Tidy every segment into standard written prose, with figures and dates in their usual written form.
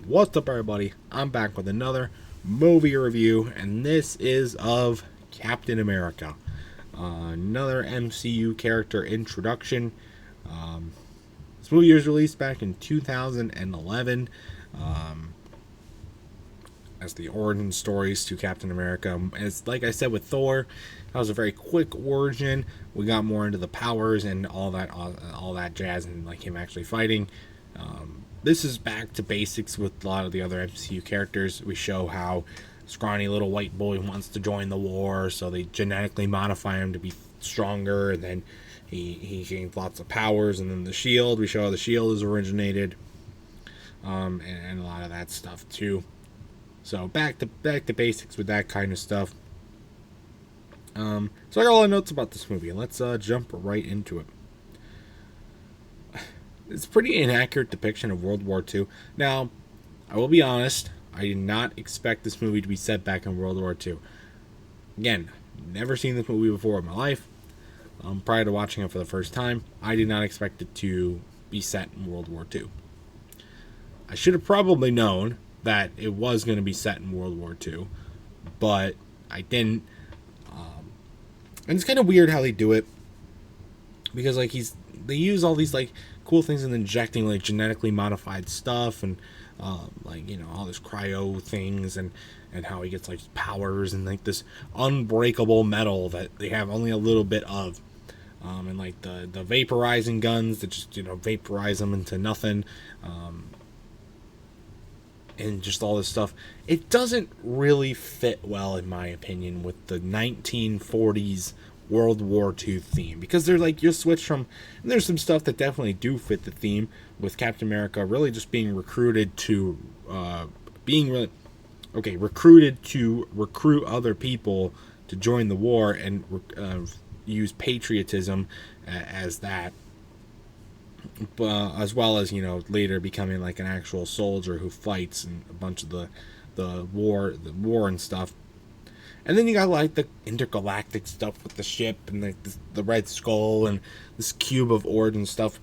What's up, everybody? I'm back with another movie review, and this is of Captain America. Another MCU character introduction. This movie was released back in 2011 as the origin stories to Captain America. As like I said with Thor, that was a very quick origin. We got more into the powers and all that jazz, and like him actually fighting. This is back to basics with a lot of the other MCU characters. We show how scrawny little white boy wants to join the war, so they genetically modify him to be stronger, and then he gains lots of powers. And then the shield, we show how the shield is originated, and a lot of that stuff too. So back to basics with that kind of stuff. So I got all the notes about this movie. Let's jump right into it. It's a pretty inaccurate depiction of World War II. Now, I will be honest, I did not expect this movie to be set back in World War II. Again, never seen this movie before in my life. Prior to watching it for the first time, I did not expect it to be set in World War II. I should have probably known that it was going to be set in World War II, but I didn't. And it's kind of weird how they do it, because like they use all these like cool things and injecting like genetically modified stuff, and like, you know, all this cryo things, and how he gets like powers and like this unbreakable metal that they have only a little bit of, and like the vaporizing guns that just, you know, vaporize them into nothing, and just all this stuff. It doesn't really fit well, in my opinion, with the 1940s World War II theme, because they're like, you're switched from, and there's some stuff that definitely do fit the theme, with Captain America really just being recruited to recruited to recruit other people to join the war, and use patriotism as that, as well as, you know, later becoming like an actual soldier who fights in a bunch of the war and stuff. And then you got like the intergalactic stuff with the ship, and like the Red Skull, and this cube of origin stuff.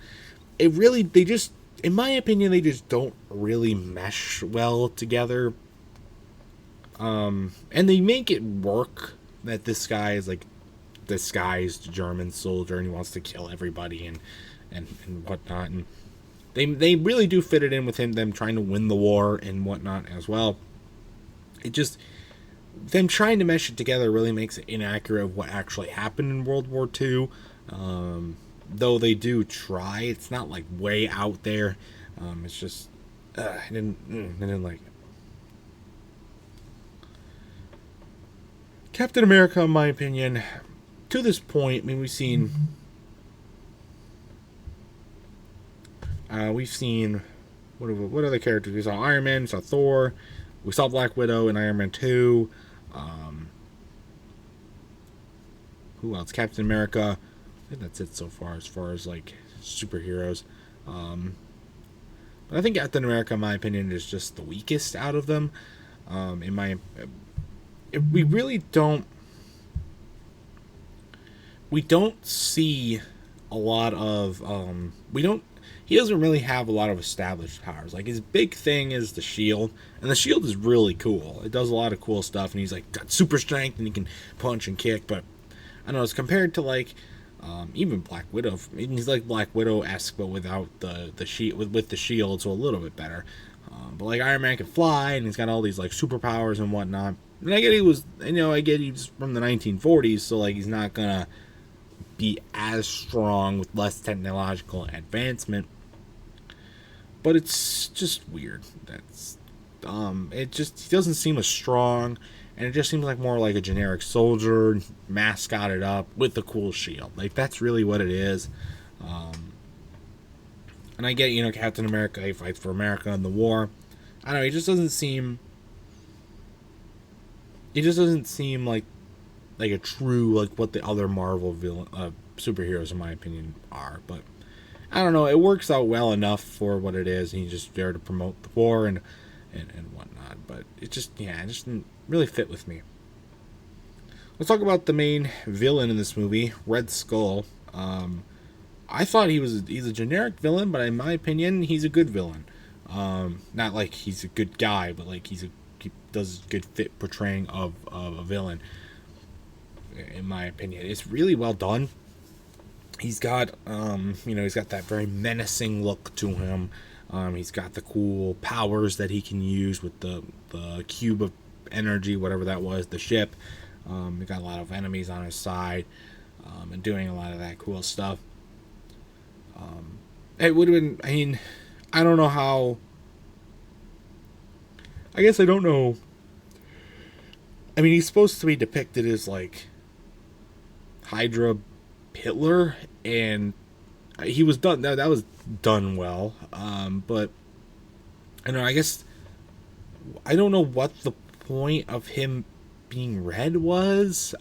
It really, they just, in my opinion, they just don't really mesh well together. And they make it work that this guy is like disguised German soldier, and he wants to kill everybody and whatnot. And they really do fit it in with them trying to win the war and whatnot as well. It just, them trying to mesh it together really makes it inaccurate of what actually happened in World War II. Though they do try, it's not like way out there. It's just, I didn't like it. Captain America, in my opinion, to this point, I mean, we've seen what other characters? We saw Iron Man, we saw Thor, we saw Black Widow in Iron Man 2. Who else? Captain America. I think that's it so far as like superheroes. But I think Captain America, in my opinion, is just the weakest out of them. We really don't. We don't see a lot of. He doesn't really have a lot of established powers. Like, his big thing is the shield, and the shield is really cool. It does a lot of cool stuff, and he's like got super strength, and he can punch and kick. But I don't know, it's compared to like even Black Widow. He's like Black Widow-esque, but without the shield, with the shield, so a little bit better. But like Iron Man can fly, and he's got all these like superpowers and whatnot. And I get he's from the 1940s, so like he's not gonna be as strong with less technological advancement. But it's just weird. That's he doesn't seem as strong, and it just seems like more like a generic soldier mascotted up with a cool shield. Like, that's really what it is. And I get, you know, Captain America, he fights for America in the war. I don't know, he just doesn't seem like a true, like, what the other Marvel superheroes, in my opinion, are. But I don't know, it works out well enough for what it is, and he's just there to promote the war and whatnot. But it just didn't really fit with me. Let's talk about the main villain in this movie, Red Skull. I thought he's a generic villain, but in my opinion, he's a good villain. Not like he's a good guy, but like he does a good fit portraying of a villain, in my opinion. It's really well done. He's got he's got that very menacing look to him. He's got the cool powers that he can use with the cube of energy, whatever that was, the ship. He got a lot of enemies on his side, and doing a lot of that cool stuff. It would have been. I mean, I don't know how. I guess I don't know. I mean, he's supposed to be depicted as like Hydra Hitler, and he was done. That was done well. But I don't know. I guess I don't know what the point of him being red was.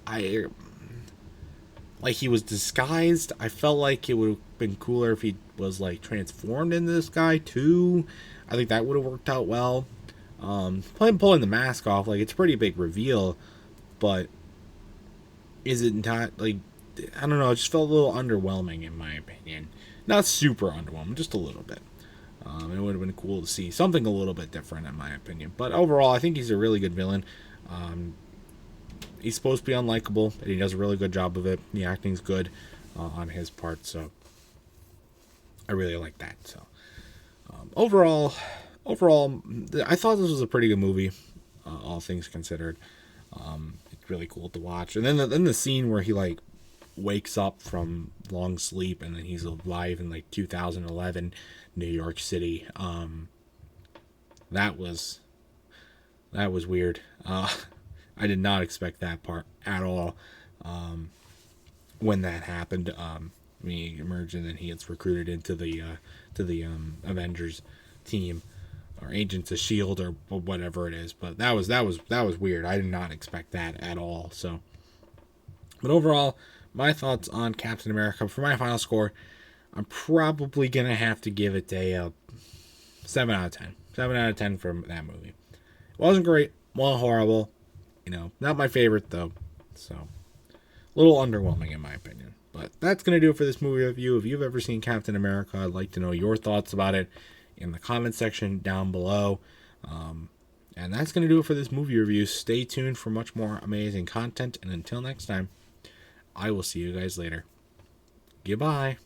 Like he was disguised. I felt like it would have been cooler if he was like transformed into this guy too. I think that would have worked out well. Pulling the mask off, like it's a pretty big reveal, but is it not like I don't know? It just felt a little underwhelming in my opinion. Not super underwhelming, just a little bit. It would have been cool to see something a little bit different in my opinion. But overall, I think he's a really good villain. He's supposed to be unlikable, and he does a really good job of it. The acting's good on his part, so I really like that. So overall, I thought this was a pretty good movie, all things considered. It's really cool to watch. And then the scene where he like wakes up from long sleep and then he's alive in like 2011 New York City. That was weird. I did not expect that part at all. When that happened, he emerged and then he gets recruited into the Avengers team or Agents of Shield or whatever it is. But that was weird. I did not expect that at all. So, but overall, my thoughts on Captain America for my final score, I'm probably gonna have to give it a 7 out of 10. 7 out of 10 for that movie. It wasn't great, wasn't horrible. Not my favorite though. So, a little underwhelming in my opinion. But that's gonna do it for this movie review. If you've ever seen Captain America, I'd like to know your thoughts about it in the comment section down below. And that's going to do it for this movie review. Stay tuned for much more amazing content. And until next time, I will see you guys later. Goodbye.